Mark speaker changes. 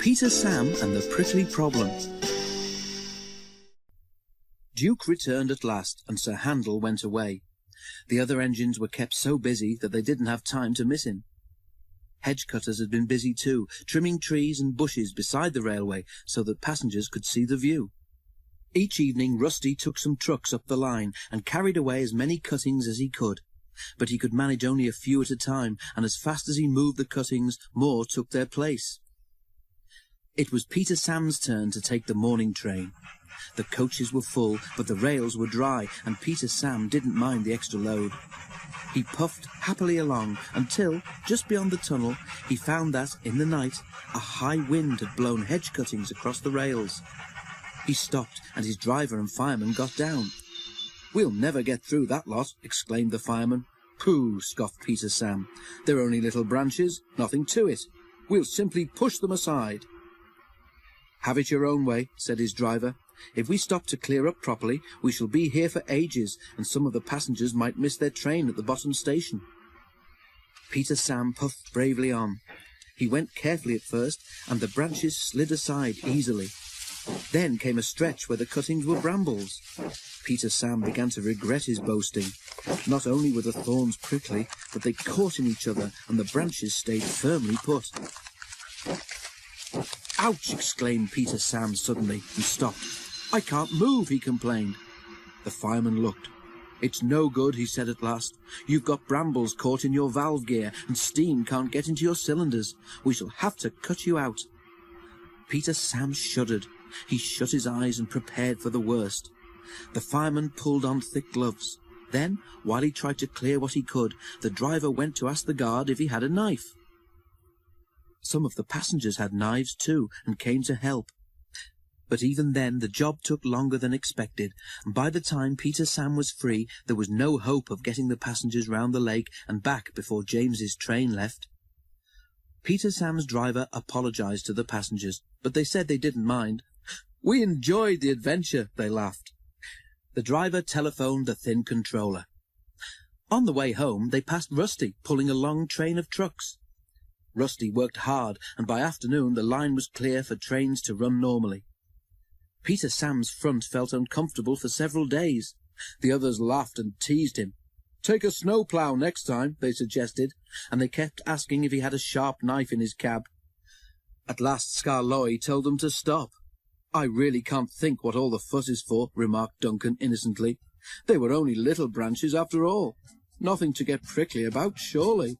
Speaker 1: Peter Sam and the Prickly Problem. Duke returned at last, and Sir Handel went away. The other engines were kept so busy that they didn't have time to miss him. Hedge cutters had been busy too, trimming trees and bushes beside the railway so that passengers could see the view. Each evening Rusty took some trucks up the line and carried away as many cuttings as he could. But he could manage only a few at a time, and as fast as he moved the cuttings, more took their place. It was Peter Sam's turn to take the morning train. The coaches were full, but the rails were dry, and Peter Sam didn't mind the extra load. He puffed happily along until, just beyond the tunnel, he found that, in the night, a high wind had blown hedge cuttings across the rails. He stopped, and his driver and fireman got down. "We'll never get through that lot," exclaimed the fireman. "Pooh," scoffed Peter Sam. "They're only little branches, nothing to it. We'll simply push them aside." "Have it your own way," said his driver. "If we stop to clear up properly, we shall be here for ages, and some of the passengers might miss their train at the bottom station." Peter Sam puffed bravely on. He went carefully at first, and the branches slid aside easily. Then came a stretch where the cuttings were brambles. Peter Sam began to regret his boasting. Not only were the thorns prickly, but they caught in each other, and the branches stayed firmly put. "Ouch!" exclaimed Peter Sam suddenly, and stopped. "I can't move," he complained. The fireman looked. "It's no good," he said at last. "You've got brambles caught in your valve gear, and steam can't get into your cylinders. We shall have to cut you out." Peter Sam shuddered. He shut his eyes and prepared for the worst. The fireman pulled on thick gloves. Then, while he tried to clear what he could, the driver went to ask the guard if he had a knife. Some of the passengers had knives too, and came to help. But even then the job took longer than expected, and by the time Peter Sam was free, there was no hope of getting the passengers round the lake and back before James's train left. Peter Sam's driver apologized to the passengers, but they said they didn't mind. "We enjoyed the adventure," they laughed. The driver telephoned the thin controller. On the way home they passed Rusty, pulling a long train of trucks. Rusty worked hard, and by afternoon the line was clear for trains to run normally. Peter Sam's front felt uncomfortable for several days. The others laughed and teased him. "Take a snowplough next time," they suggested, and they kept asking if he had a sharp knife in his cab. At last Skarloey told them to stop. "I really can't think what all the fuss is for," remarked Duncan innocently. "They were only little branches after all. Nothing to get prickly about, surely."